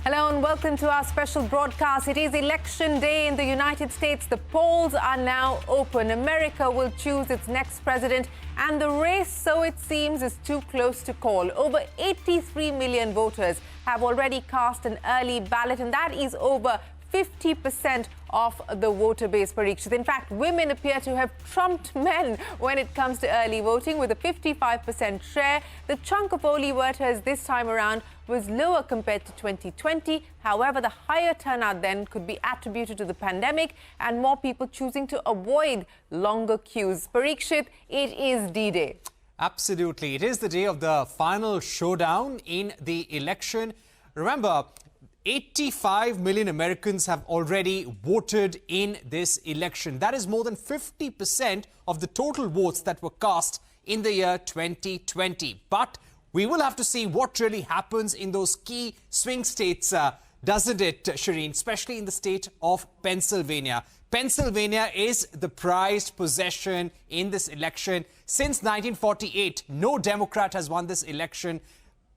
Hello and welcome to our special broadcast. It is election day in the United States. The polls are now open. America will choose its next president, and the race, so it seems, is too close to call. Over 83 million voters have already cast an early ballot, and that is over 50% of the voter base, Parikshit. In fact, women appear to have trumped men when it comes to early voting, with a 55% share. The chunk of early voters this time around was lower compared to 2020. However, the higher turnout then could be attributed to the pandemic and more people choosing to avoid longer queues. Parikshit, it is D-Day. Absolutely. It is the day of the final showdown in the election. Remember, 85 million Americans have already voted in this election. That is more than 50% of the total votes that were cast in the year 2020. But we will have to see what really happens in those key swing states, doesn't it, Shireen? Especially in the state of Pennsylvania. Pennsylvania is the prized possession in this election. Since 1948, no Democrat has won this election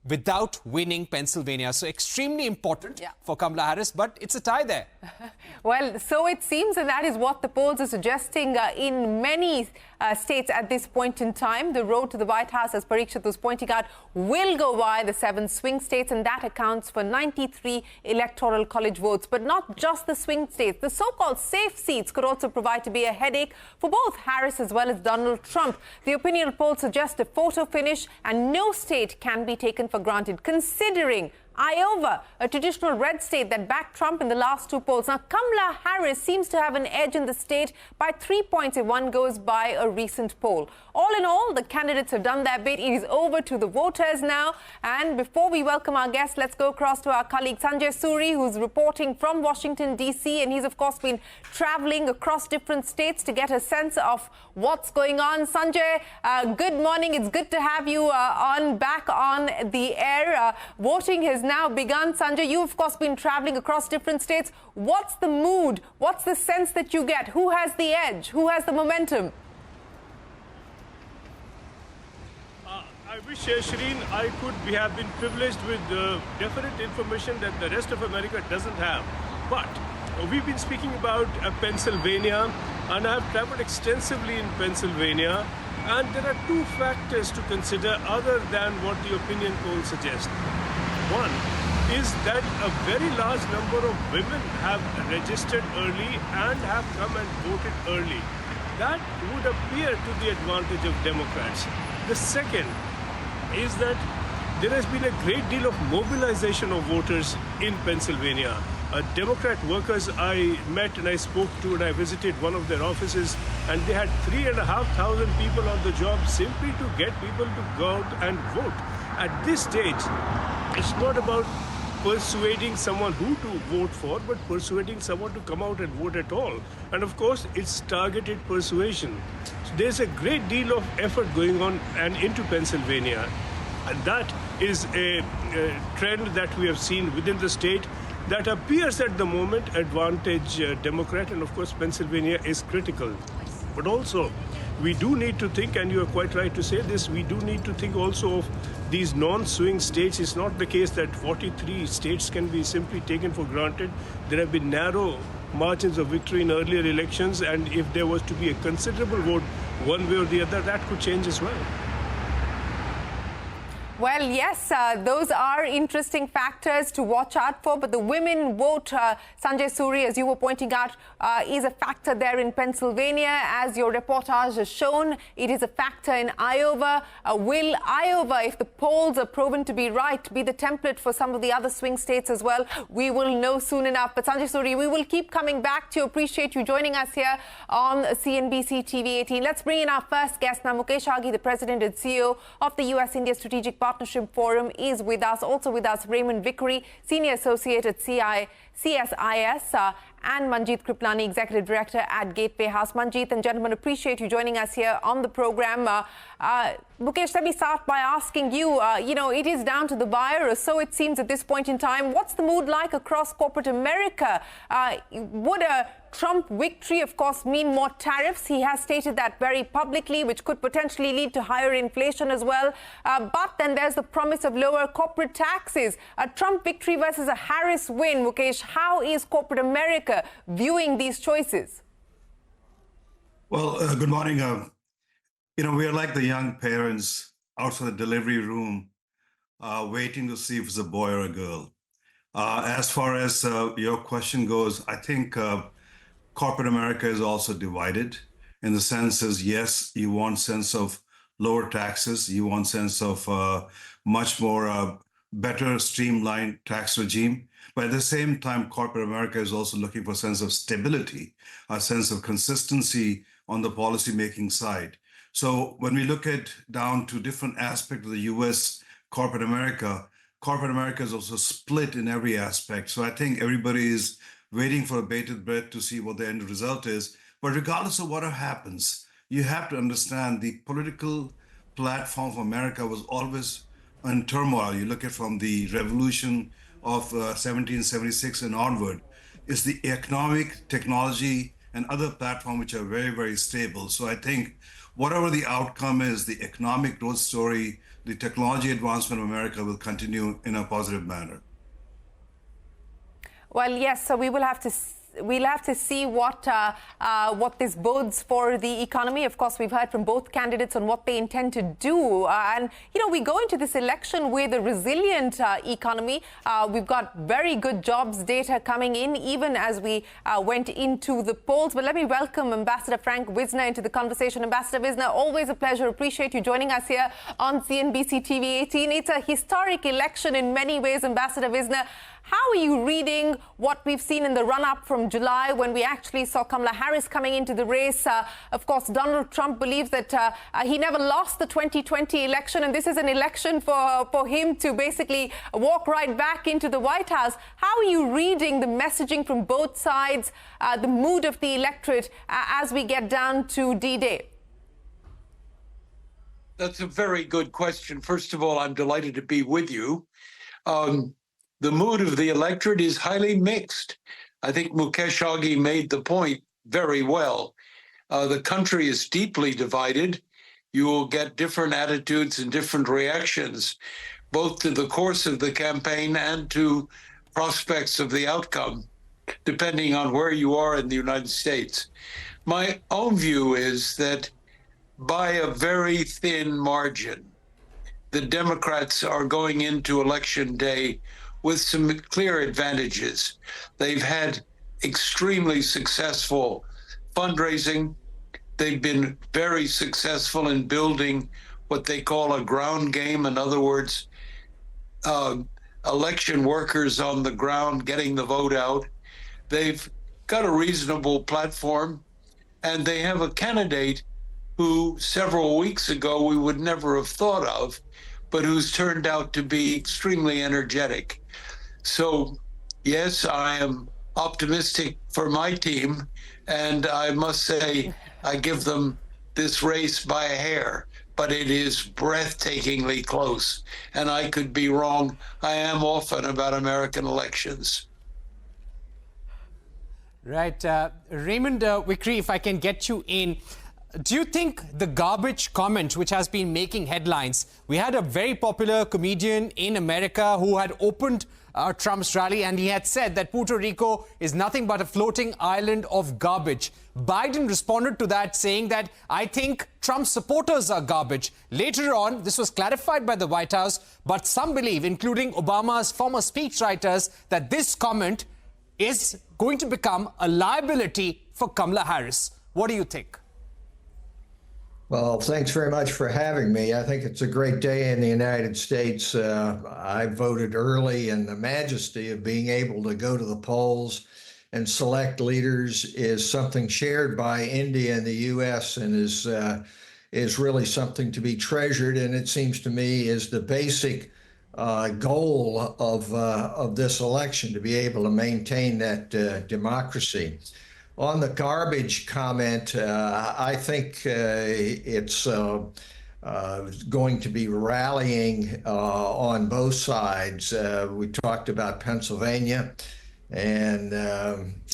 without winning Pennsylvania. So extremely important for Kamala Harris, but it's a tie there. Well, so it seems, and that is what the polls are suggesting in many states at this point in time. The road to the White House, as Parikshit was pointing out, will go via the 7 swing states, and that accounts for 93 electoral college votes. But not just the swing states. The so-called safe seats could also provide to be a headache for both Harris as well as Donald Trump. The opinion polls suggest a photo finish, and no state can be taken for granted, considering Iowa, a traditional red state that backed Trump in the last 2 polls. Now, Kamala Harris seems to have an edge in the state by 3 points if one goes by a recent poll. All in all, the candidates have done their bit. It is over to the voters now. And before we welcome our guests, let's go across to our colleague Sanjay Suri, who's reporting from Washington, D.C. And he's, of course, been traveling across different states to get a sense of what's going on. Sanjay, good morning. It's good to have you back on the air. Voting has now begun. Sanjay, you've, of course, been traveling across different states. What's the mood? What's the sense that you get? Who has the edge? Who has the momentum? I wish, Shireen, I could have been privileged with definite information that the rest of America doesn't have. But we've been speaking about Pennsylvania, and I've traveled extensively in Pennsylvania. And there are 2 factors to consider other than what the opinion polls suggest. One is that a very large number of women have registered early and have come and voted early. That would appear to the advantage of Democrats. The second is that there has been a great deal of mobilization of voters in Pennsylvania. Democrat workers I met and I spoke to, and I visited one of their offices, and they had 3,500 people on the job simply to get people to go out and vote. At this stage, it's not about persuading someone who to vote for, but persuading someone to come out and vote at all. And of course, it's targeted persuasion. So there's a great deal of effort going on and into Pennsylvania. And that is a trend that we have seen within the state that appears at the moment advantage Democrat. And of course, Pennsylvania is critical. But also, we do need to think, and you are quite right to say this, we do need to think also of these non-swing states. It's not the case that 43 states can be simply taken for granted. There have been narrow margins of victory in earlier elections, and if there was to be a considerable vote one way or the other, that could change as well. Well, yes, those are interesting factors to watch out for. But the women vote, Sanjay Suri, as you were pointing out, is a factor there in Pennsylvania. As your reportage has shown, it is a factor in Iowa. Will Iowa, if the polls are proven to be right, be the template for some of the other swing states as well? We will know soon enough. But Sanjay Suri, we will keep coming back to you. Appreciate you joining us here on CNBC TV 18. Let's bring in our first guest now. Mukesh Aghi, the president and CEO of the U.S.-India Strategic Partnership Forum, is with us. Also with us, Raymond Vickery, Senior Associate at CSIS, and Manjeet Kripalani, Executive Director at Gateway House. Manjeet and gentlemen, appreciate you joining us here on the program. Mukesh, let me start by asking you, it is down to the wire, or so it seems at this point in time. What's the mood like across corporate America? Would a Trump victory, of course, mean more tariffs? He has stated that very publicly, which could potentially lead to higher inflation as well. But then there's the promise of lower corporate taxes. A Trump victory versus a Harris win. Mukesh, how is corporate America viewing these choices? Well, good morning. We are like the young parents outside the delivery room, waiting to see if it's a boy or a girl. As far as your question goes, I think corporate America is also divided in the sense is, yes, you want sense of lower taxes, you want sense of much more better streamlined tax regime. But at the same time, corporate America is also looking for a sense of stability, a sense of consistency on the policy-making side. So when we look at down to different aspects of the U.S. corporate America is also split in every aspect. So I think everybody is waiting for a bated breath to see what the end result is. But regardless of what happens, you have to understand the political platform of America was always in turmoil. You look at from the revolution of 1776 and onward, it's the economic, technology, and other platforms which are very, very stable. So I think whatever the outcome is, the economic growth story, the technology advancement of America will continue in a positive manner. Well, yes, so we'll have to see what this bodes for the economy. Of course, we've heard from both candidates on what they intend to do. We go into this election with a resilient economy. We've got very good jobs data coming in, even as we went into the polls. But let me welcome Ambassador Frank Wisner into the conversation. Ambassador Wisner, always a pleasure. Appreciate you joining us here on CNBC TV 18. It's a historic election in many ways, Ambassador Wisner. How are you reading what we've seen in the run-up from July when we actually saw Kamala Harris coming into the race? Of course, Donald Trump believes that he never lost the 2020 election, and this is an election for him to basically walk right back into the White House. How are you reading the messaging from both sides, the mood of the electorate as we get down to D-Day? That's a very good question. First of all, I'm delighted to be with you. The mood of the electorate is highly mixed. I think Mukesh Aghi made the point very well. The country is deeply divided. You will get different attitudes and different reactions, both to the course of the campaign and to prospects of the outcome, depending on where you are in the United States. My own view is that by a very thin margin, the Democrats are going into Election Day with some clear advantages. They've had extremely successful fundraising. They've been very successful in building what they call a ground game. In other words, election workers on the ground getting the vote out. They've got a reasonable platform, and they have a candidate who several weeks ago we would never have thought of, but who's turned out to be extremely energetic. So, yes, I am optimistic for my team, and I must say I give them this race by a hair, but it is breathtakingly close, and I could be wrong. I am often about American elections. Right. Raymond Vickery, if I can get you in. Do you think the garbage comment, which has been making headlines, we had a very popular comedian in America who had opened Trump's rally, and he had said that Puerto Rico is nothing but a floating island of garbage. Biden responded to that saying that, I think Trump's supporters are garbage. Later on, this was clarified by the White House, but some believe, including Obama's former speechwriters, that this comment is going to become a liability for Kamala Harris. What do you think? Well, thanks very much for having me. I think it's a great day in the United States. I voted early, and the majesty of being able to go to the polls and select leaders is something shared by India and the U.S. and is really something to be treasured. And it seems to me is the basic goal of this election, to be able to maintain that democracy. On the garbage comment, I think it's going to be rallying on both sides. We talked about Pennsylvania, and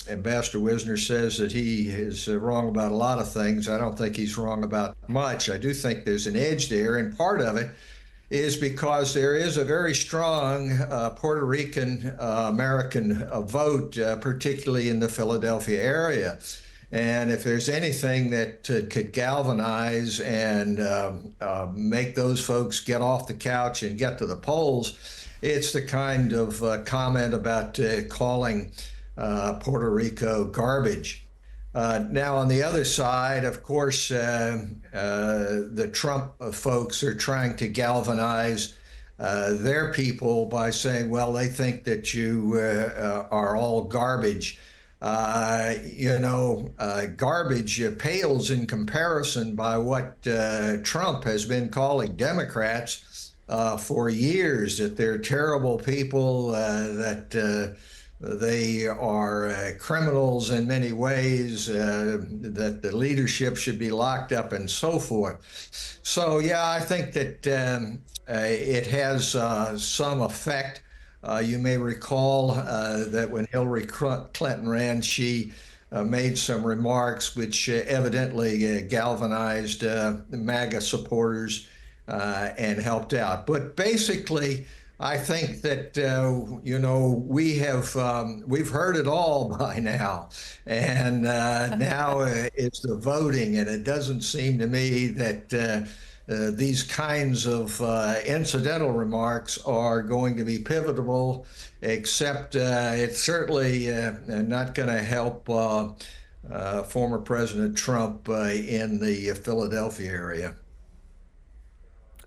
Ambassador Wisner says that he is wrong about a lot of things. I don't think he's wrong about much. I do think there's an edge there, and part of it is because there is a very strong Puerto Rican American vote, particularly in the Philadelphia area. And if there's anything that could galvanize and make those folks get off the couch and get to the polls, it's the kind of comment about calling Puerto Rico garbage. Now, on the other side, of course, the Trump folks are trying to galvanize their people by saying, well, they think that you are all garbage. Garbage pales in comparison by what Trump has been calling Democrats for years, that they're terrible people, that they are criminals in many ways, that the leadership should be locked up and so forth. So, yeah, I think that it has some effect. You may recall that when Hillary Clinton ran, she made some remarks which evidently galvanized the MAGA supporters and helped out. But basically, I think that we've heard it all by now, and now it's the voting, and it doesn't seem to me that these kinds of incidental remarks are going to be pivotal, except it's certainly not going to help former President Trump in the Philadelphia area.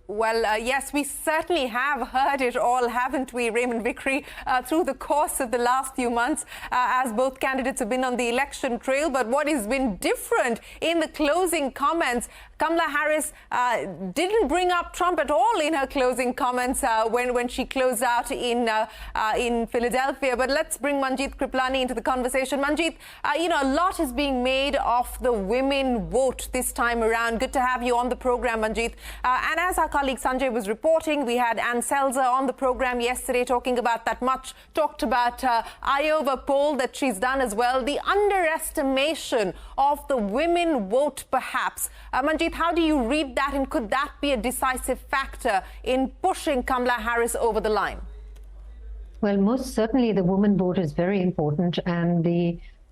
Well, yes, we certainly have heard it all, haven't we, Raymond Vickery, through the course of the last few months, as both candidates have been on the election trail. But what has been different in the closing comments, Kamala Harris didn't bring up Trump at all in her closing comments when she closed out in Philadelphia. But let's bring Manjeet Kripalani into the conversation. Manjeet, a lot is being made of the women vote this time around. Good to have you on the program, Manjeet. And as our colleague Sanjay was reporting, we had Ann Selzer on the program yesterday talking about that much talked about Iowa poll that she's done as well. The underestimation of the women vote, perhaps. Manjeet, how do you read that, and could that be a decisive factor in pushing Kamala Harris over the line? Well, most certainly the woman vote is very important. And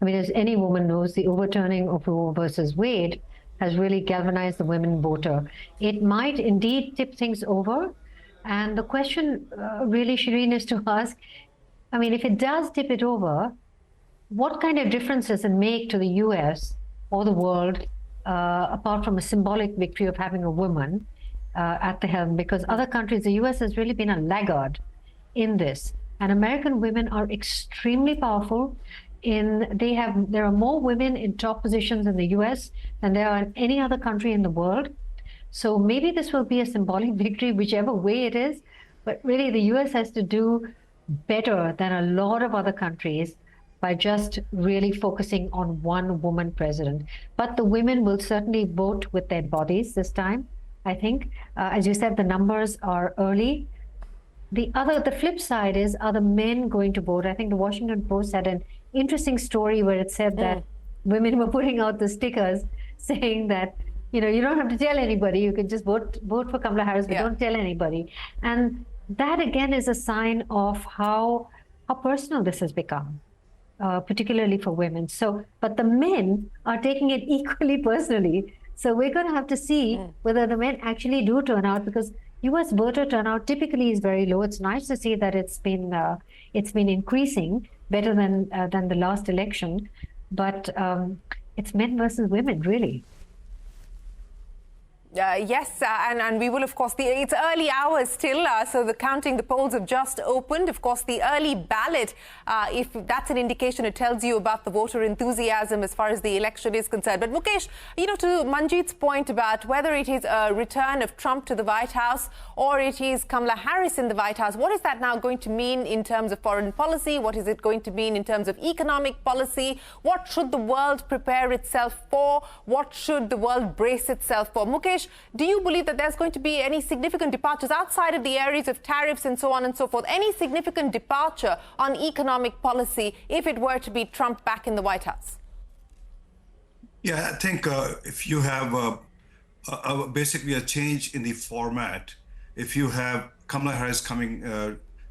as any woman knows, the overturning of Roe versus Wade has really galvanized the women voter. It might indeed tip things over. And the question really, Shireen, is to ask, if it does tip it over, what kind of difference does it make to the U.S. or the world, apart from a symbolic victory of having a woman at the helm? Because other countries, the U.S. has really been a laggard in this. And American women are extremely powerful. There are more women in top positions in the U.S. than there are in any other country in the world. So maybe this will be a symbolic victory, whichever way it is. But really, the U.S. has to do better than a lot of other countries by just really focusing on one woman president. But the women will certainly vote with their bodies this time, I think. As you said, the numbers are early. The flip side is, are the men going to vote? I think the Washington Post had an interesting story where it said that women were putting out the stickers saying that, you don't have to tell anybody, you can just vote for Kamala Harris, but don't tell anybody. And that again is a sign of how personal this has become, particularly for women. But the men are taking it equally personally. So we're going to have to see whether the men actually do turn out, because U.S. voter turnout typically is very low. It's nice to see that it's been increasing, better than the last election, but it's men versus women, really. Yes, and we will, of course, it's early hours still, so the polls have just opened. Of course, the early ballot, if that's an indication, it tells you about the voter enthusiasm as far as the election is concerned. But Mukesh, to Manjeet's point about whether it is a return of Trump to the White House or it is Kamala Harris in the White House, what is that now going to mean in terms of foreign policy? What is it going to mean in terms of economic policy? What should the world prepare itself for? What should the world brace itself for? Mukesh, do you believe that there's going to be any significant departures outside of the areas of tariffs and so on and so forth? Any significant departure on economic policy if it were to be Trump back in the White House? Yeah, I think if you have basically a change in the format, if you have Kamala Harris coming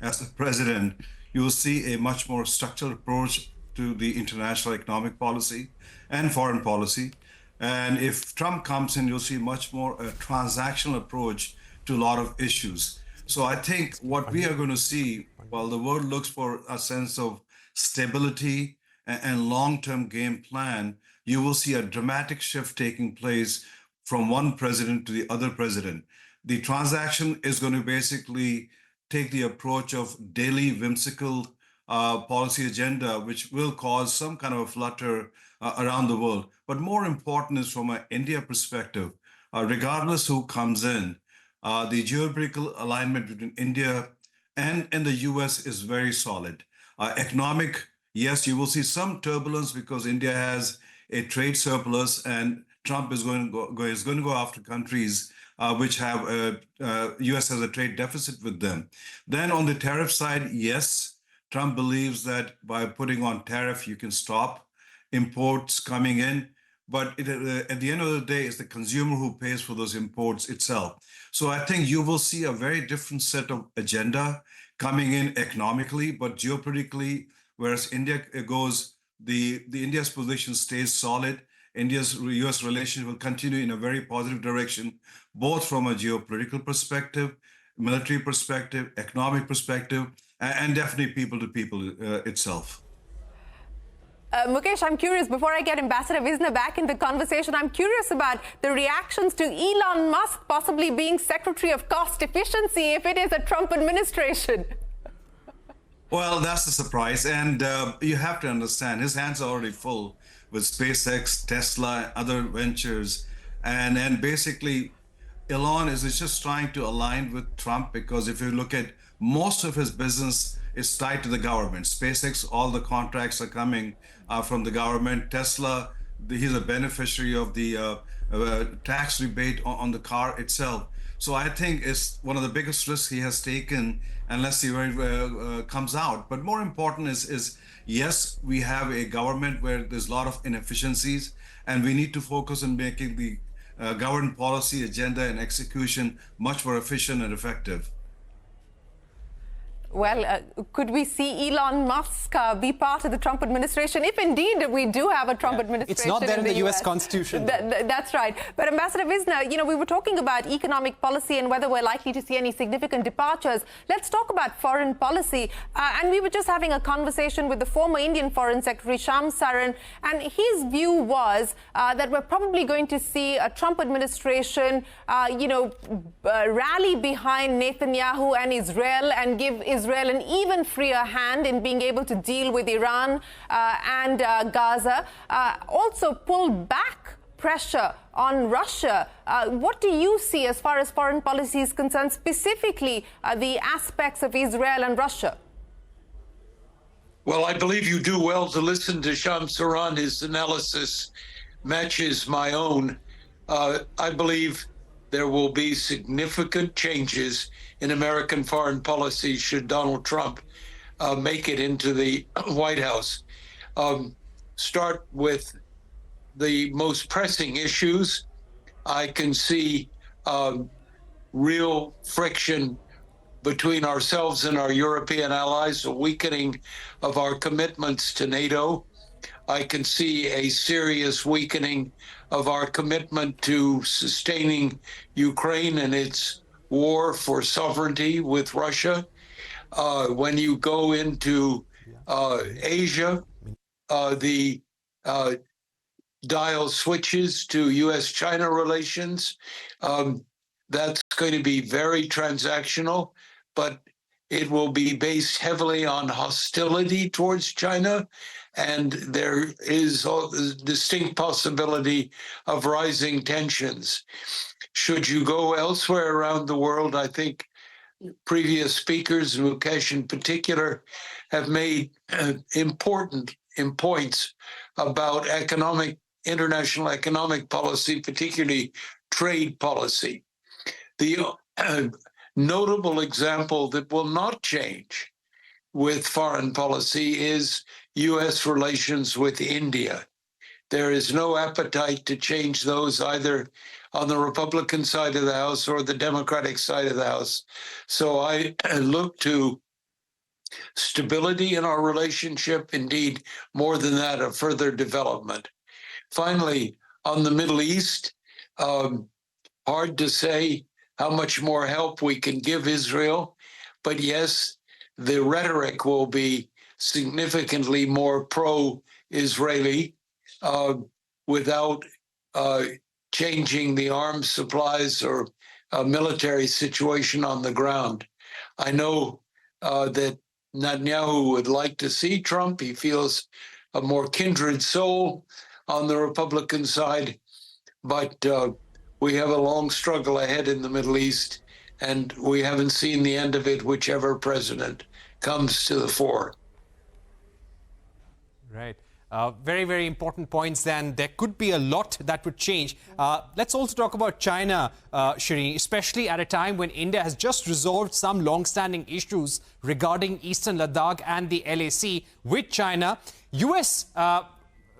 as the president, you will see a much more structured approach to the international economic policy and foreign policy. And if Trump comes in, you'll see much more a transactional approach to a lot of issues. So I think what we are going to see, while the world looks for a sense of stability and long-term game plan, you will see a dramatic shift taking place from one president to the other president. The transaction is going to basically take the approach of daily whimsical policy agenda, which will cause some kind of a flutter around the world. But more important is from an India perspective, regardless who comes in, the geopolitical alignment between India and the U.S. is very solid. Economic, yes, you will see some turbulence because India has a trade surplus and Trump is going to go after countries which have U.S. has a trade deficit with them. Then on the tariff side, yes, Trump believes that by putting on tariff, you can stop imports coming in. But at the end of the day, it's the consumer who pays for those imports itself. So I think you will see a very different set of agenda coming in economically, but geopolitically, whereas India goes, the India's position stays solid. India's U.S. relations will continue in a very positive direction, both from a geopolitical perspective, military perspective, economic perspective, and definitely people to people itself. Mukesh, I'm curious, before I get Ambassador Wisner back in the conversation, I'm curious about the reactions to Elon Musk possibly being Secretary of Cost Efficiency if it is a Trump administration. Well, that's the surprise. And you have to understand, his hands are already full with SpaceX, Tesla, other ventures. And basically, Elon is just trying to align with Trump because if you look at most of his business is tied to the government. SpaceX, all the contracts are coming from the government. Tesla, he's a beneficiary of the tax rebate on the car itself. So I think it's one of the biggest risks he has taken, and let's see where it comes out. But more important is, yes, we have a government where there's a lot of inefficiencies, and we need to focus on making the government policy agenda and execution much more efficient and effective. Well, could we see Elon Musk be part of the Trump administration, if indeed we do have a Trump administration? It's not there in the US Constitution. That's right. But Ambassador Wisner, we were talking about economic policy and whether we're likely to see any significant departures. Let's talk about foreign policy. And we were just having a conversation with the former Indian Foreign Secretary, Sham Saran, and his view was that we're probably going to see a Trump administration, rally behind Netanyahu and Israel and give Israel an even freer hand in being able to deal with Iran and Gaza. Also pull back pressure on Russia. What do you see as far as foreign policy is concerned, specifically the aspects of Israel and Russia? Well, I believe you do well to listen to Sham Saran. His analysis matches my own. I believe there will be significant changes in American foreign policy should Donald Trump make it into the White House. Start with the most pressing issues. I can see real friction between ourselves and our European allies, a weakening of our commitments to NATO. I can see a serious weakening of our commitment to sustaining Ukraine and its war for sovereignty with Russia. When you go into Asia, the dial switches to U.S.-China relations. That's going to be very transactional, but it will be based heavily on hostility towards China, and there is a distinct possibility of rising tensions. Should you go elsewhere around the world, I think previous speakers, Mukesh in particular, have made important points about international economic policy, particularly trade policy. The notable example that will not change with foreign policy is U.S. relations with India. There is no appetite to change those either on the Republican side of the House or the Democratic side of the House. So I look to stability in our relationship, indeed, more than that, a further development. Finally, on the Middle East, hard to say how much more help we can give Israel, but yes, the rhetoric will be significantly more pro-Israeli without changing the arms supplies or military situation on the ground. I know that Netanyahu would like to see Trump. He feels a more kindred soul on the Republican side, but we have a long struggle ahead in the Middle East, and we haven't seen the end of it, whichever president comes to the fore. Right. Very, very important points. Then there could be a lot that would change. Let's also talk about China, Shireen, especially at a time when India has just resolved some long-standing issues regarding Eastern Ladakh and the LAC with China. U.S.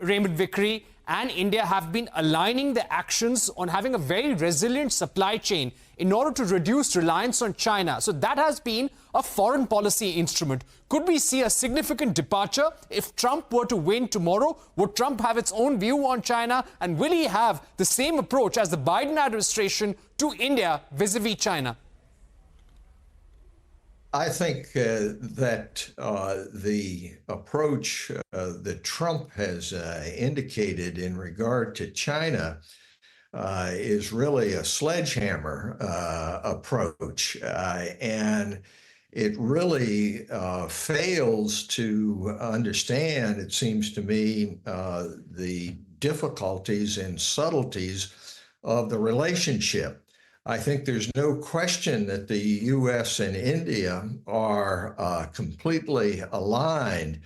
Raymond Vickery and India have been aligning their actions on having a very resilient supply chain in order to reduce reliance on China. So that has been a foreign policy instrument. Could we see a significant departure if Trump were to win tomorrow? Would Trump have its own view on China? And will he have the same approach as the Biden administration to India vis-a-vis China? I think that the approach that Trump has indicated in regard to China is really a sledgehammer approach. And it really fails to understand, it seems to me, the difficulties and subtleties of the relationship. I think there's no question that the U.S. and India are completely aligned.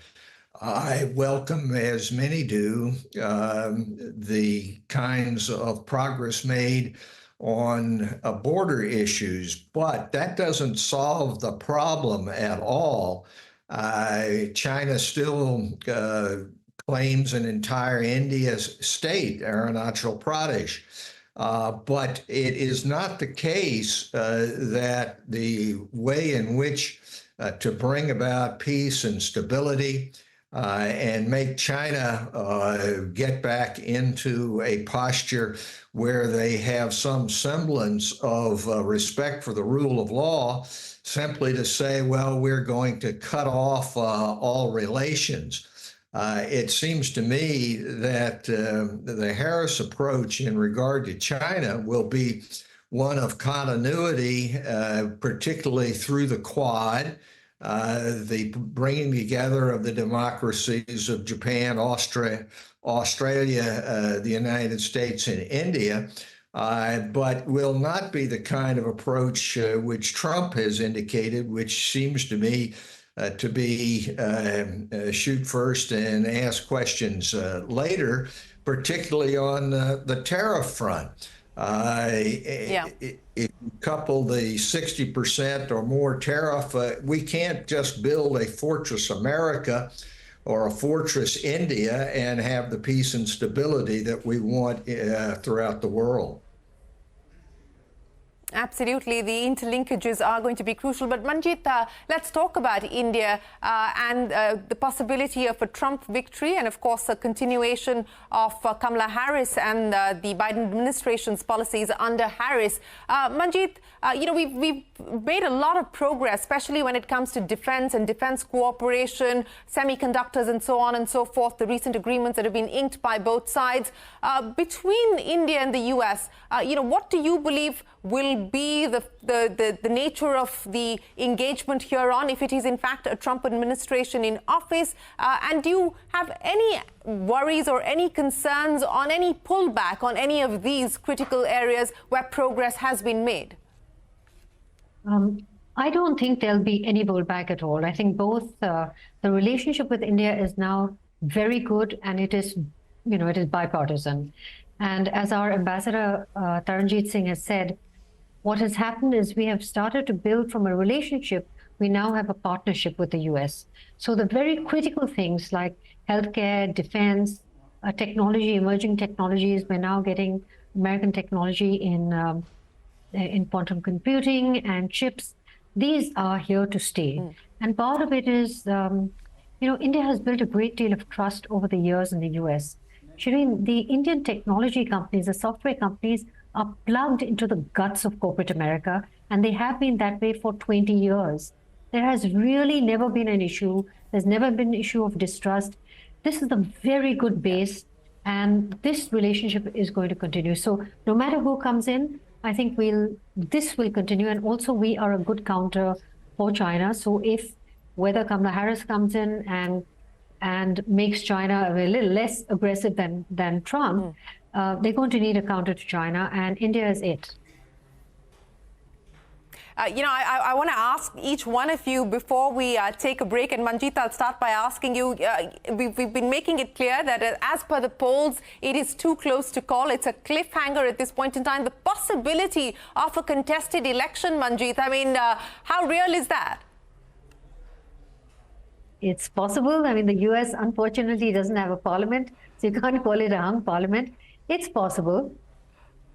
I welcome, as many do, the kinds of progress made on border issues, but that doesn't solve the problem at all. China still claims an entire India state, Arunachal Pradesh. But it is not the case that the way in which to bring about peace and stability and make China get back into a posture where they have some semblance of respect for the rule of law, simply to say, well, we're going to cut off all relations. It seems to me that the Harris approach in regard to China will be one of continuity, particularly through the Quad, the bringing together of the democracies of Japan, Australia, the United States, and India, but will not be the kind of approach which Trump has indicated, which seems to me to be shoot first and ask questions later, particularly on the tariff front. If you couple the 60% or more tariff, we can't just build a Fortress America or a Fortress India and have the peace and stability that we want throughout the world. Absolutely, the interlinkages are going to be crucial. But Manjeet, let's talk about India and the possibility of a Trump victory and, of course, a continuation of Kamala Harris and the Biden administration's policies under Harris. Manjeet, we've made a lot of progress, especially when it comes to defense and defense cooperation, semiconductors and so on and so forth, the recent agreements that have been inked by both sides. Between India and the U.S., what do you believe will be the nature of the engagement here on, if it is in fact a Trump administration in office? And do you have any worries or any concerns on any pullback on any of these critical areas where progress has been made? I don't think there'll be any pullback at all. I think both the relationship with India is now very good, and it is, it is bipartisan. And as our ambassador Taranjeet Singh has said, what has happened is we have started to build from a relationship. We now have a partnership with the U.S. So the very critical things like healthcare, defense, technology, emerging technologies, we're now getting American technology in quantum computing and chips. These are here to stay. And part of it is, India has built a great deal of trust over the years in the U.S. Shireen, the Indian technology companies, the software companies, are plugged into the guts of corporate America, and they have been that way for 20 years. There has really never been an issue. There's never been an issue of distrust. This is a very good base, and this relationship is going to continue. So no matter who comes in, I think this will continue. And also, we are a good counter for China. So whether Kamala Harris comes in and makes China a little less aggressive than Trump, they're going to need a counter to China, and India is it. I want to ask each one of you before we take a break. And Manjeet, I'll start by asking you, we've been making it clear that as per the polls, it is too close to call. It's a cliffhanger at this point in time. The possibility of a contested election, Manjeet, I mean, how real is that? It's possible. I mean, the U.S. unfortunately doesn't have a parliament, so you can't call it a hung parliament. It's possible.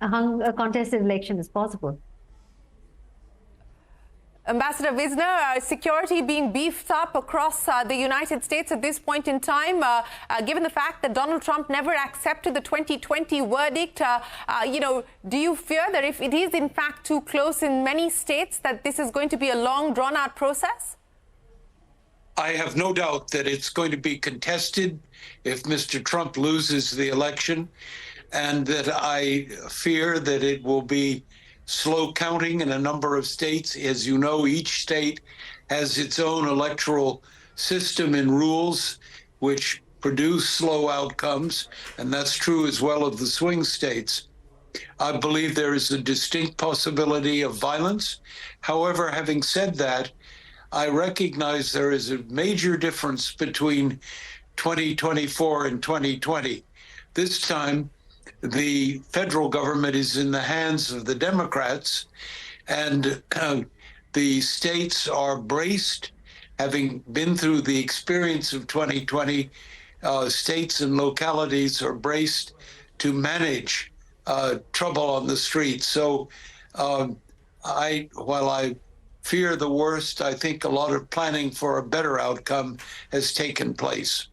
A contested election is possible. Ambassador Wisner, security being beefed up across the United States at this point in time, given the fact that Donald Trump never accepted the 2020 verdict, do you fear that if it is in fact too close in many states, that this is going to be a long, drawn-out process? I have no doubt that it's going to be contested if Mr. Trump loses the election, and that I fear that it will be slow counting in a number of states. As you know, each state has its own electoral system and rules which produce slow outcomes, and that's true as well of the swing states. I believe there is a distinct possibility of violence. However, having said that, I recognize there is a major difference between 2024 and 2020. This time, the federal government is in the hands of the Democrats, and the states are braced, having been through the experience of 2020, states and localities are braced to manage trouble on the streets. So while I fear the worst, I think a lot of planning for a better outcome has taken place.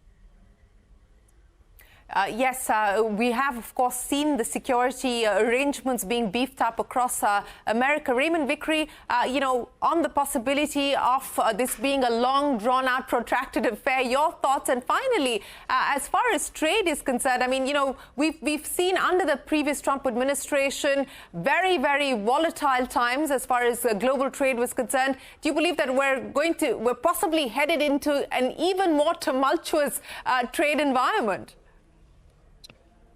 Yes, we have, of course, seen the security arrangements being beefed up across America. Raymond Vickery, on the possibility of this being a long, drawn-out, protracted affair, your thoughts? And finally, as far as trade is concerned, I mean, we've seen under the previous Trump administration very, very volatile times as far as global trade was concerned. Do you believe that we're possibly headed into an even more tumultuous trade environment?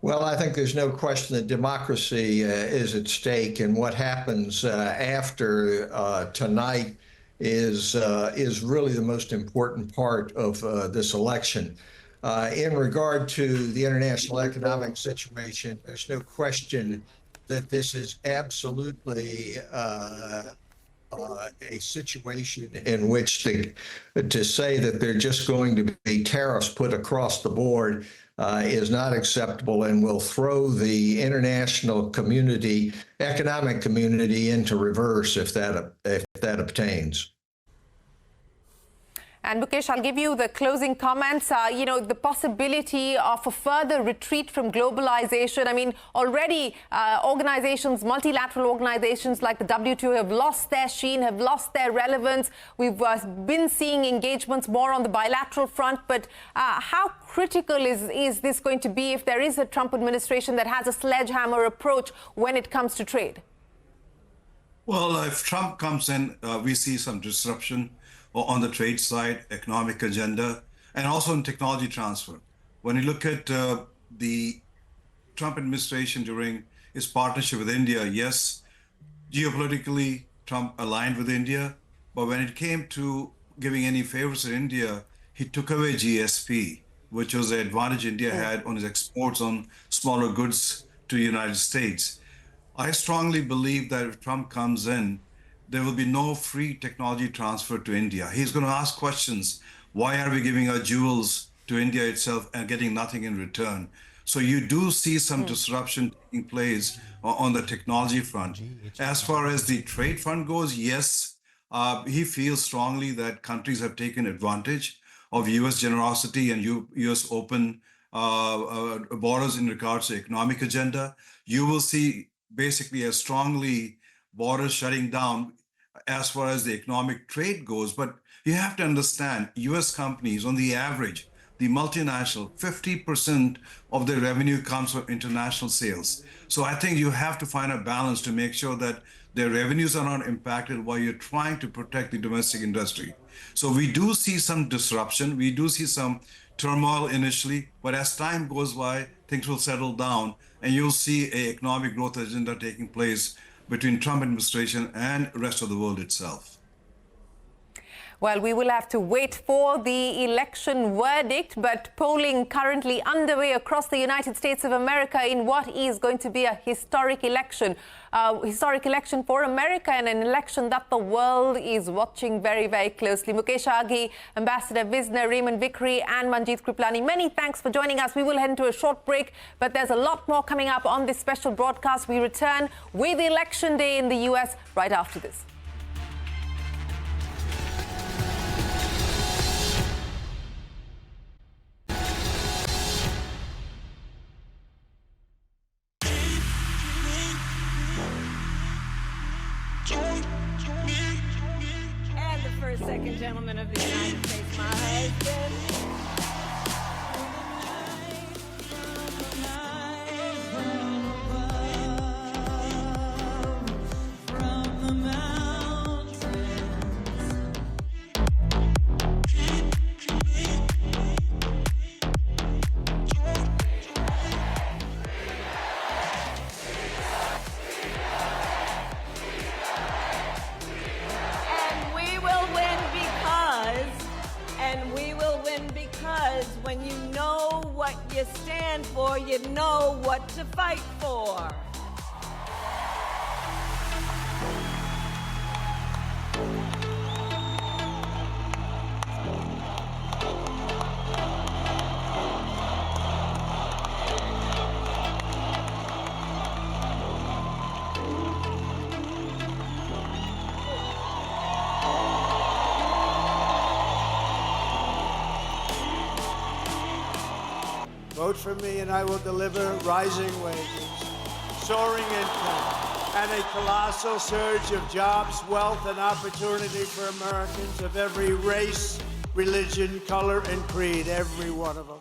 Well, I think there's no question that democracy is at stake, and what happens after tonight is really the most important part of this election. In regard to the international economic situation, there's no question that this is absolutely a situation in which to say that they're just going to be tariffs put across the board is not acceptable and will throw the international community, economic community, into reverse if that obtains. And Mukesh, I'll give you the closing comments. The possibility of a further retreat from globalization. I mean, already organizations, multilateral organizations like the WTO have lost their sheen, have lost their relevance. We've been seeing engagements more on the bilateral front. But how critical is this going to be if there is a Trump administration that has a sledgehammer approach when it comes to trade? Well, if Trump comes in, we see some disruption on the trade side, economic agenda, and also in technology transfer. When you look at the Trump administration during his partnership with India, yes, geopolitically, Trump aligned with India, but when it came to giving any favors to India, he took away GSP, which was the advantage India had on its exports on smaller goods to the United States. I strongly believe that if Trump comes in, there will be no free technology transfer to India. He's going to ask questions. Why are we giving our jewels to India itself and getting nothing in return? So you do see some disruption taking place on the technology front. As far as the trade front goes, yes, he feels strongly that countries have taken advantage of U.S. generosity and U.S. open borders in regards to economic agenda. You will see basically as strongly borders shutting down as far as the economic trade goes. But you have to understand, U.S. companies, on the average, the multinational, 50% of their revenue comes from international sales. So I think you have to find a balance to make sure that their revenues are not impacted while you're trying to protect the domestic industry. So we do see some disruption. We do see some turmoil initially, but as time goes by, things will settle down and you'll see an economic growth agenda taking place between Trump administration and the rest of the world itself. Well, we will have to wait for the election verdict, but polling currently underway across the United States of America in what is going to be a historic election for America, and an election that the world is watching very, very closely. Mukesh Aghi, Ambassador Wisner, Raymond Vickery and Manjeet Kripalani, many thanks for joining us. We will head into a short break, but there's a lot more coming up on this special broadcast. We return with Election Day in the U.S. right after this. Second gentleman of the United States, my husband. When you know what you stand for, you know what to fight for. Vote for me and I will deliver rising wages, soaring income, and a colossal surge of jobs, wealth, and opportunity for Americans of every race, religion, color, and creed, every one of them.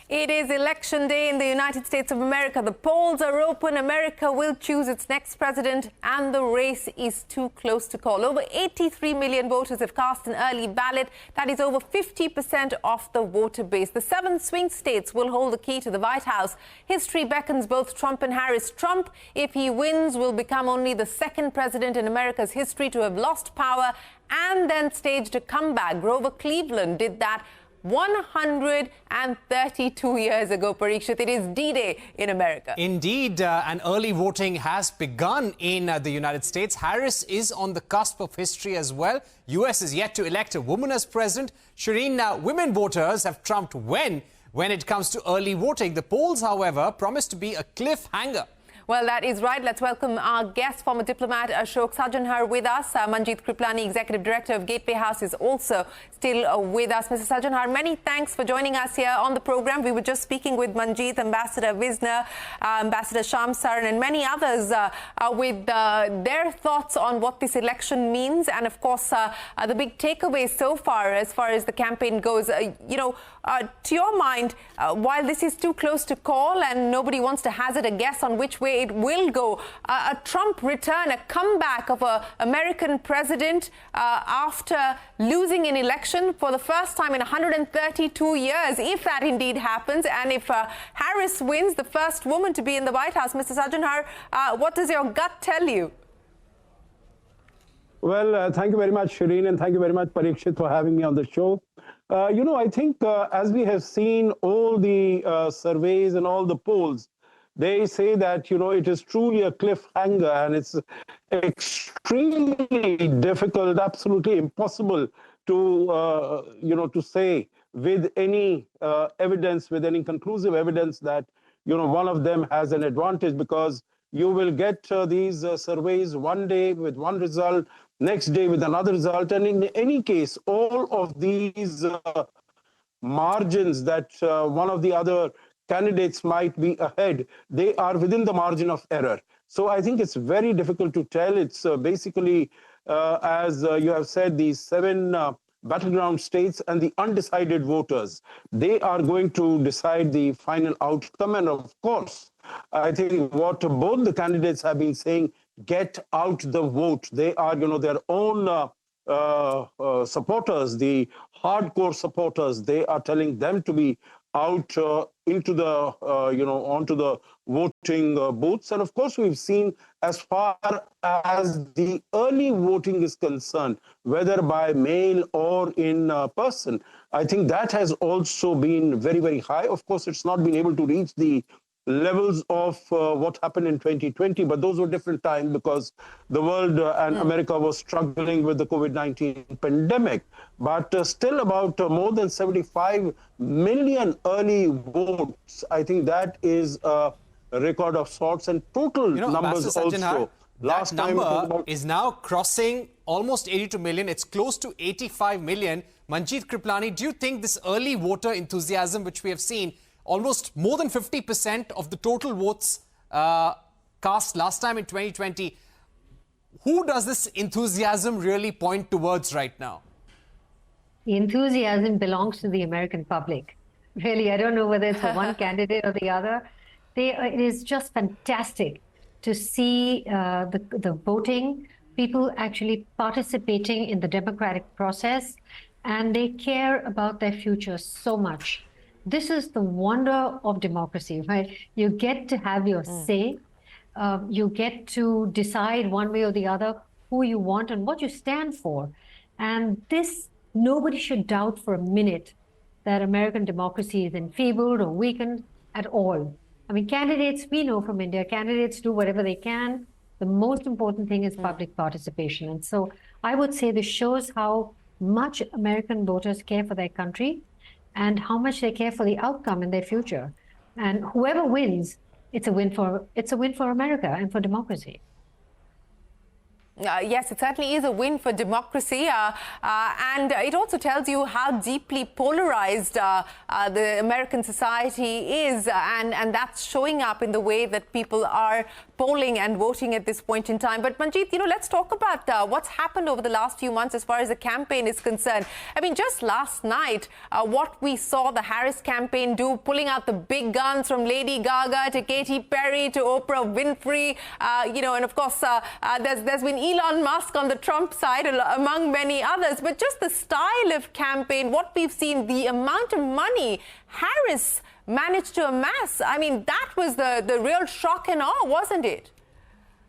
It is Election Day in the United States of America. The polls are open. America will choose its next president, and the race is too close to call. Over 83 million voters have cast an early ballot. That is over 50% of the voter base. The 7 swing states will hold the key to the White House. History beckons both Trump and Harris. Trump, if he wins, will become only the second president in America's history to have lost power and then staged a comeback. Grover Cleveland did that 132 years ago, Parikshit. It is D-Day in America. Indeed, and early voting has begun in the United States. Harris is on the cusp of history as well. US is yet to elect a woman as president. Shireen, women voters have trumped when it comes to early voting. The polls, however, promise to be a cliffhanger. Well, that is right. Let's welcome our guest, former diplomat Ashok Sajjanhar, with us. Manjeet Kripalani, Executive Director of Gateway House, is also still with us. Mr. Sajjanhar, many thanks for joining us here on the program. We were just speaking with Manjeet, Ambassador Wisner, Ambassador Shamsaran, and many others with their thoughts on what this election means, and of course the big takeaways so far as the campaign goes. To your mind, while this is too close to call and nobody wants to hazard a guess on which way it will go, a Trump return, a comeback of an American president after losing an election for the first time in 132 years, if that indeed happens, and if Harris wins, the first woman to be in the White House. Mr. Sajjanhar, what does your gut tell you? Well, thank you very much, Shireen, and thank you very much, Parikshit, for having me on the show. I think as we have seen all the surveys and all the polls, they say that, it is truly a cliffhanger, and it's extremely difficult, absolutely impossible to say with any evidence, with any conclusive evidence that, one of them has an advantage, because you will get these surveys one day with one result, next day with another result. And in any case, all of these margins that one of the other candidates might be ahead, they are within the margin of error. So I think it's very difficult to tell. It's basically, as you have said, these 7 battleground states and the undecided voters, they are going to decide the final outcome. And of course, I think what both the candidates have been saying, get out the vote. They are, their own supporters, the hardcore supporters, they are telling them to be out into the, onto the voting booths. And of course, we've seen, as far as the early voting is concerned, whether by mail or in person, I think that has also been very, very high. Of course, it's not been able to reach the levels of what happened in 2020, but those were different times because the world and America was struggling with the COVID-19 pandemic. But still about more than 75 million early votes. I think that is a record of sorts, and total numbers also. Last number is now crossing almost 82 million. It's close to 85 million. Manjeet Kripalani, do you think this early voter enthusiasm, which we have seen, almost more than 50% of the total votes cast last time in 2020. Who does this enthusiasm really point towards right now? The enthusiasm belongs to the American public. Really, I don't know whether it's for one candidate or the other. It is just fantastic to see the voting, people actually participating in the democratic process, and they care about their future so much. This is the wonder of democracy, right? You get to have your say. You get to decide one way or the other who you want and what you stand for. And this, nobody should doubt for a minute that American democracy is enfeebled or weakened at all. I mean, candidates, we know from India, candidates do whatever they can. The most important thing is public participation. And so I would say this shows how much American voters care for their country and how much they care for the outcome in their future. And whoever wins, it's a win for America and for democracy. Yes, it certainly is a win for democracy. And it also tells you how deeply polarized the American society is. And that's showing up in the way that people are polling and voting at this point in time. But Manjeet, let's talk about what's happened over the last few months as far as the campaign is concerned. I mean, just last night, what we saw the Harris campaign do, pulling out the big guns from Lady Gaga to Katy Perry to Oprah Winfrey, and of course, there's been Elon Musk on the Trump side, among many others. But just the style of campaign, what we've seen, the amount of money Harris managed to amass, I mean, that was the real shock and awe, wasn't it?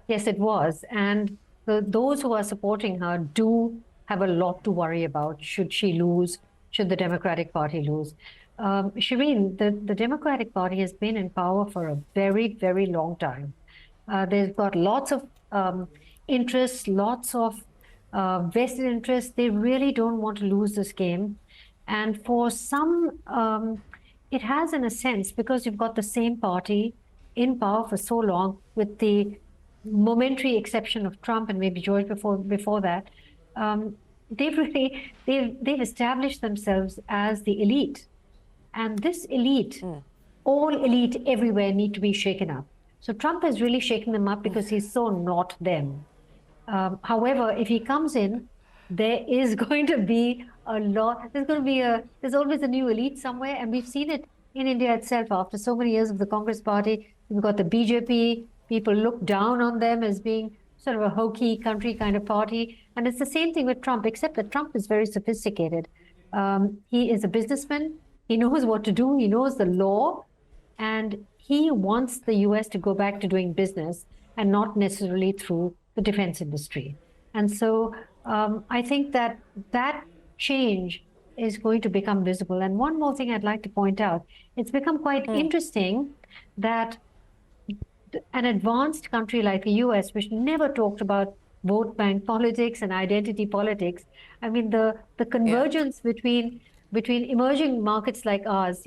Yes, it was. And those who are supporting her do have a lot to worry about should she lose should the Democratic Party lose. Shireen, the Democratic Party has been in power for a very, very long time. They've got lots of interests, lots of vested interests. They really don't want to lose this game. And for some, it has, in a sense, because you've got the same party in power for so long, with the momentary exception of Trump and maybe George before that, they've established themselves as the elite. And this elite, all elite everywhere, need to be shaken up. So Trump has really shaken them up because he's so not them. However, if he comes in, there is going to be a lot. There's always a new elite somewhere, and we've seen it in India itself. After so many years of the Congress Party, we've got the BJP. People look down on them as being sort of a hokey country kind of party, and it's the same thing with Trump, except that Trump is very sophisticated. He is a businessman. He knows what to do. He knows the law, and he wants the U.S. to go back to doing business and not necessarily through the defense industry. And so I think that change is going to become visible. And one more thing I'd like to point out, it's become quite interesting that an advanced country like the U.S., which never talked about vote bank politics and identity politics, I mean, the convergence between emerging markets like ours,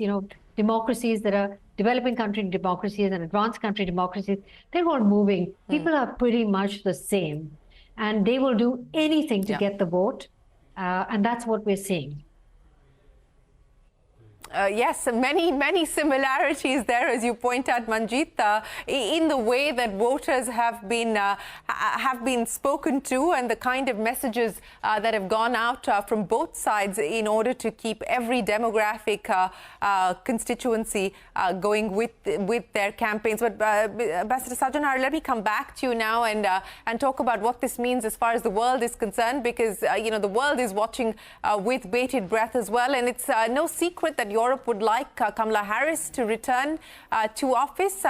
democracies that are developing country democracies and advanced country democracies, they're all moving. People are pretty much the same, and they will do anything to get the vote, and that's what we're seeing. Yes, many similarities there, as you point out, Manjeet, in the way that voters have been spoken to, and the kind of messages that have gone out from both sides in order to keep every demographic constituency going with their campaigns. But Ambassador Sajjanhar, let me come back to you now and talk about what this means as far as the world is concerned, because the world is watching with bated breath as well, and it's no secret that Europe would like Kamala Harris to return to office.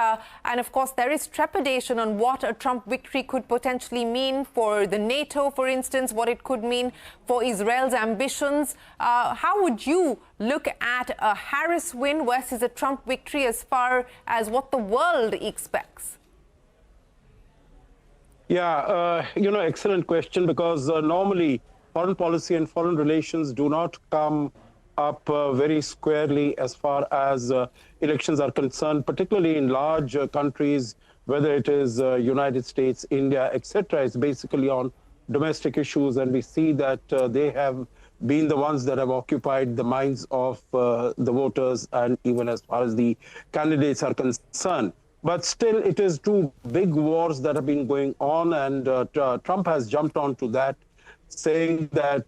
And of course, there is trepidation on what a Trump victory could potentially mean for the NATO, for instance, what it could mean for Israel's ambitions. How would you look at a Harris win versus a Trump victory as far as what the world expects? Yeah, excellent question, because normally foreign policy and foreign relations do not come up very squarely as far as elections are concerned, particularly in large countries, whether it is United States, India, etc. It's basically on domestic issues, and we see that they have been the ones that have occupied the minds of the voters, and even as far as the candidates are concerned. But still, it is two big wars that have been going on, and Trump has jumped onto that, saying that,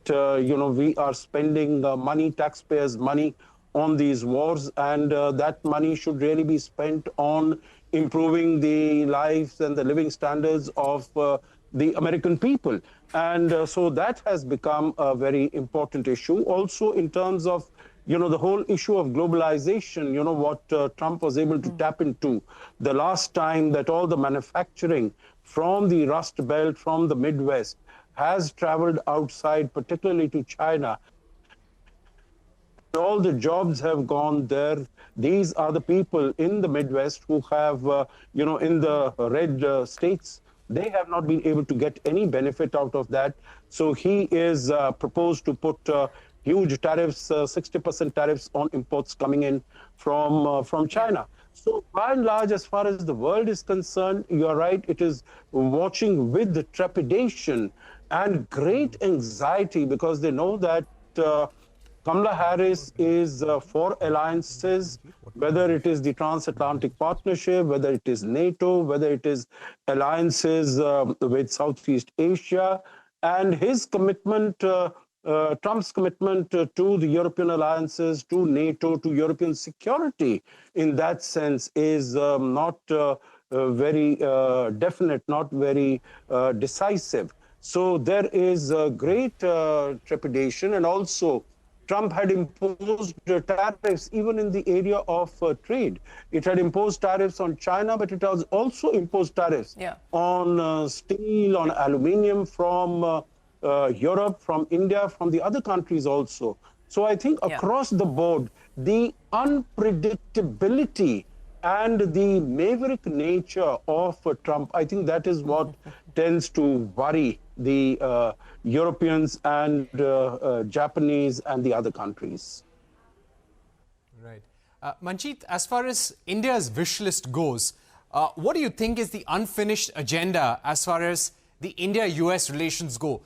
we are spending money, taxpayers' money, on these wars, and that money should really be spent on improving the lives and the living standards of the American people. And so that has become a very important issue. Also, in terms of, the whole issue of globalization, what Trump was able to tap into the last time, that all the manufacturing from the Rust Belt, from the Midwest, has traveled outside, particularly to China. All the jobs have gone there. These are the people in the Midwest who have, in the red states, they have not been able to get any benefit out of that. So he is proposed to put huge tariffs, 60% tariffs on imports coming in from China. So by and large, as far as the world is concerned, you're right, it is watching with trepidation and great anxiety, because they know that Kamala Harris is for alliances, whether it is the transatlantic partnership, whether it is NATO, whether it is alliances with Southeast Asia, and his commitment, Trump's commitment to the European alliances, to NATO, to European security, in that sense, is not very definite, not very decisive. So there is a great trepidation, and also Trump had imposed tariffs even in the area of trade. It had imposed tariffs on China, but it has also imposed tariffs on steel, on aluminium from Europe, from India, from the other countries also. So I think across the board, the unpredictability and the maverick nature of Trump, I think that is what tends to worry the Europeans and Japanese and the other countries. Right. Manjeet, as far as India's wish list goes, what do you think is the unfinished agenda as far as the India-US relations go?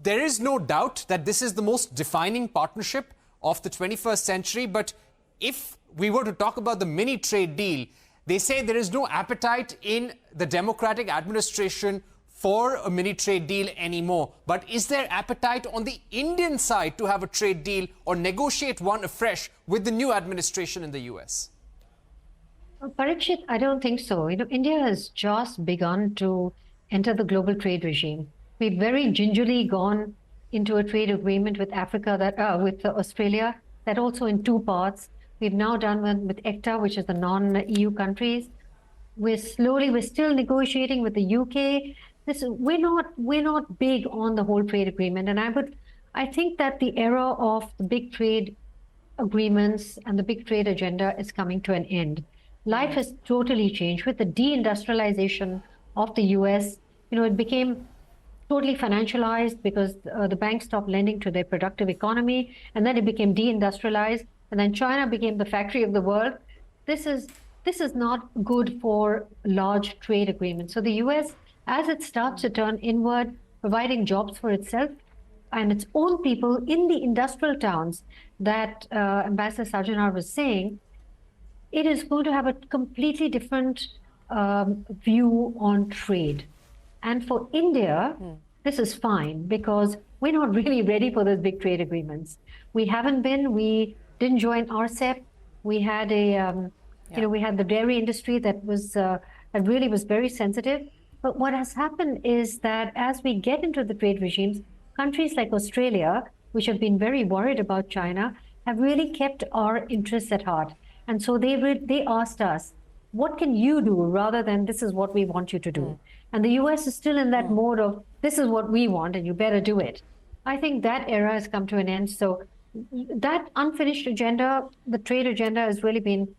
There is no doubt that this is the most defining partnership of the 21st century, but if we were to talk about the mini trade deal, they say there is no appetite in the Democratic administration for a mini trade deal anymore. But is there appetite on the Indian side to have a trade deal or negotiate one afresh with the new administration in the US? Parikshit, I don't think so. India has just begun to enter the global trade regime. We've very gingerly gone into a trade agreement with with Australia, that also in two parts. We've now done one with ECTA, which is the non-EU countries. We're still negotiating with the UK. We're not big on the whole trade agreement, and I think that the era of the big trade agreements and the big trade agenda is coming to an end. Life has totally changed with the deindustrialization of the US. It became totally financialized because the banks stopped lending to their productive economy, and then it became deindustrialized, and then China became the factory of the world. This is not good for large trade agreements. So the US, as it starts to turn inward, providing jobs for itself and its own people in the industrial towns that Ambassador Sajjanhar was saying, it is going to have a completely different view on trade. And for India, this is fine because we're not really ready for those big trade agreements. We haven't been. We didn't join RCEP. We had we had the dairy industry that really was very sensitive. But what has happened is that as we get into the trade regimes, countries like Australia, which have been very worried about China, have really kept our interests at heart. And so they asked us, what can you do rather than this is what we want you to do? And the US is still in that mode of this is what we want and you better do it. I think that era has come to an end. So that unfinished agenda, the trade agenda, has really been,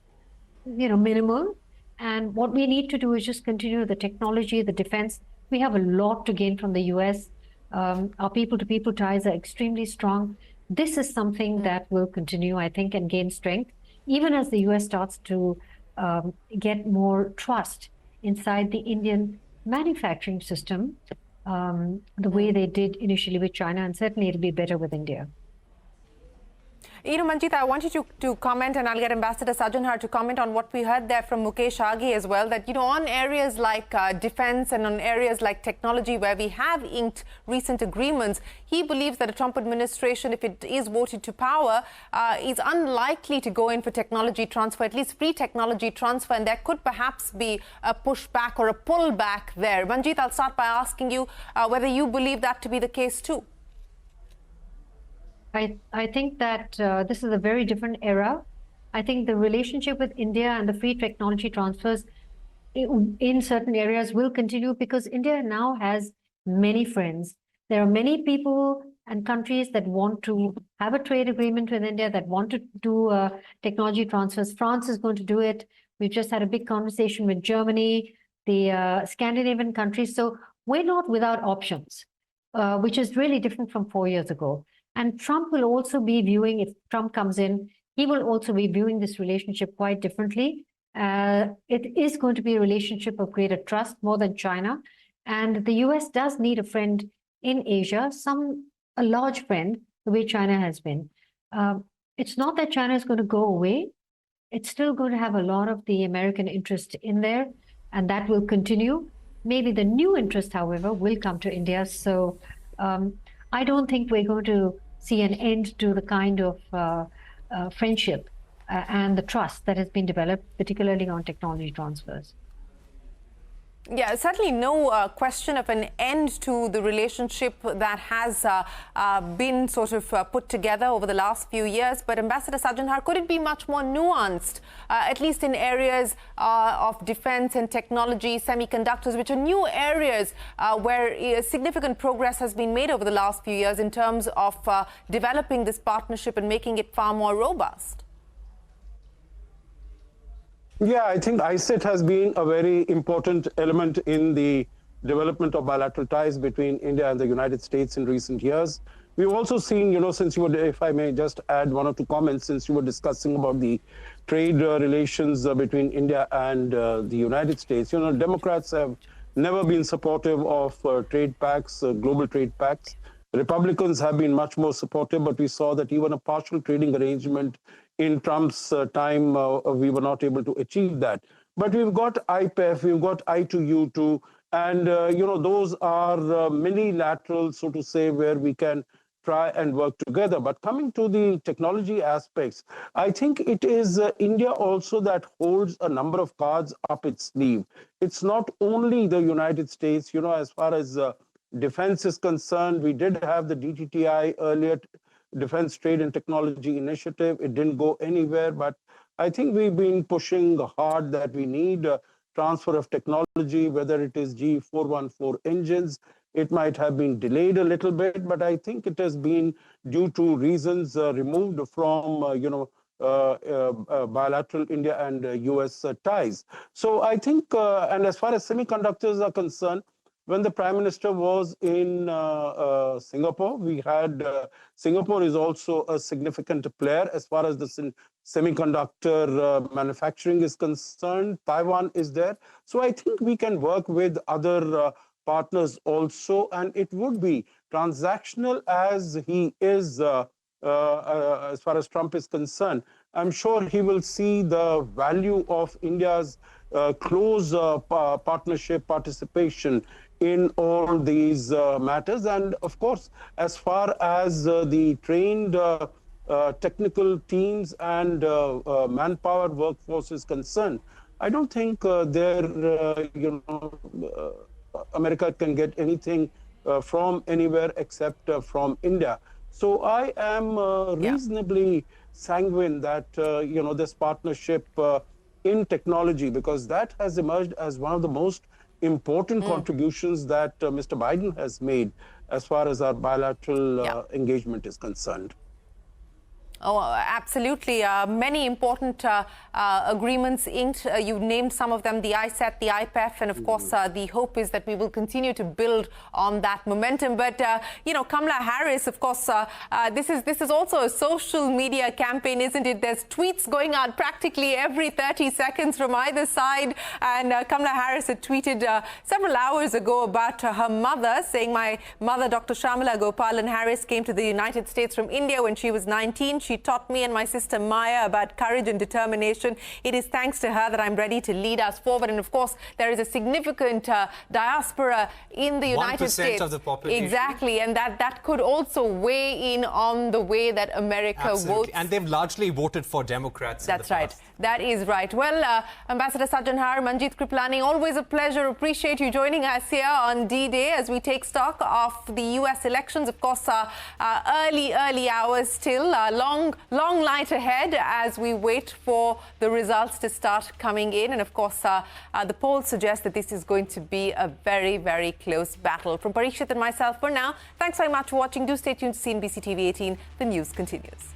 minimal. And what we need to do is just continue the technology, the defense. We have a lot to gain from the US. Our people-to-people ties are extremely strong. This is something that will continue, I think, and gain strength, even as the US starts to get more trust inside the Indian manufacturing system, the way they did initially with China, and certainly it'll be better with India. Manjeet, I want you to comment, and I'll get Ambassador Sajjanhar to comment on what we heard there from Mukesh Aghi as well, that, on areas like defense and on areas like technology where we have inked recent agreements, he believes that a Trump administration, if it is voted to power, is unlikely to go in for technology transfer, at least free technology transfer, and there could perhaps be a pushback or a pullback there. Manjeet, I'll start by asking you whether you believe that to be the case too. I think that this is a very different era. I think the relationship with India and the free technology transfers in certain areas will continue because India now has many friends. There are many people and countries that want to have a trade agreement with India, that want to do technology transfers. France is going to do it. We've just had a big conversation with Germany, the Scandinavian countries. So we're not without options, which is really different from 4 years ago. And Trump will also be viewing, if Trump comes in, he will also be viewing this relationship quite differently. It is going to be a relationship of greater trust, more than China. And the US does need a friend in Asia, a large friend, the way China has been. It's not that China is going to go away. It's still going to have a lot of the American interest in there, and that will continue. Maybe the new interest, however, will come to India. So I don't think we're going to see an end to the kind of friendship and the trust that has been developed, particularly on technology transfers. Yeah, certainly no question of an end to the relationship that has been sort of put together over the last few years. But Ambassador Sajjanhar, could it be much more nuanced, at least in areas of defense and technology, semiconductors, which are new areas where significant progress has been made over the last few years in terms of developing this partnership and making it far more robust? Yeah, I think ISET has been a very important element in the development of bilateral ties between India and the United States in recent years. We've also seen, since you were, if I may just add one or two comments, since you were discussing about the trade relations between India and the United States, Democrats have never been supportive of trade pacts, global trade pacts. Republicans have been much more supportive, but we saw that even a partial trading arrangement in Trump's time, we were not able to achieve that. But we've got IPEF, we've got I2U2, and those are mini-lateral, so to say, where we can try and work together. But coming to the technology aspects, I think it is India also that holds a number of cards up its sleeve. It's not only the United States, as far as defense is concerned, we did have the DTTI earlier, Defense Trade and Technology Initiative. It didn't go anywhere, but I think we've been pushing hard that we need transfer of technology, whether it is G414 engines. It might have been delayed a little bit, but I think it has been due to reasons removed from, bilateral India and US ties. So I think, and as far as semiconductors are concerned, when the Prime Minister was in Singapore, we had Singapore is also a significant player as far as the semiconductor manufacturing is concerned. Taiwan is there. So I think we can work with other partners also, and it would be transactional as he is as far as Trump is concerned. I'm sure he will see the value of India's close partnership participation in all these matters. And of course, as far as the trained technical teams and manpower workforce is concerned, I don't think America can get anything from anywhere except from India. So I am reasonably sanguine that this partnership in technology, because that has emerged as one of the most important contributions that Mr. Biden has made as far as our bilateral engagement is concerned. Oh, absolutely. Many important agreements inked. You named some of them, the ISET, the IPEF, and of course, the hope is that we will continue to build on that momentum. But, Kamala Harris, of course, this is also a social media campaign, isn't it? There's tweets going out practically every 30 seconds from either side. And Kamala Harris had tweeted several hours ago about her mother, saying, "My mother, Dr. Shamala Gopalan Harris, came to the United States from India when she was 19. She taught me and my sister Maya about courage and determination. It is thanks to her that I'm ready to lead us forward." And of course, there is a significant diaspora in the United States. 1% of the population. Exactly. And that could also weigh in on the way that America votes. And they've largely voted for Democrats. That's right. That is right. Well, Ambassador Sajjanhar, Manjeet Kripalani, always a pleasure. Appreciate you joining us here on D-Day as we take stock of the U.S. elections. Of course, early hours still. Long light ahead as we wait for the results to start coming in. And of course, the polls suggest that this is going to be a very, very close battle. From Parikshit and myself for now, thanks very much for watching. Do stay tuned to CNBC TV 18. The news continues.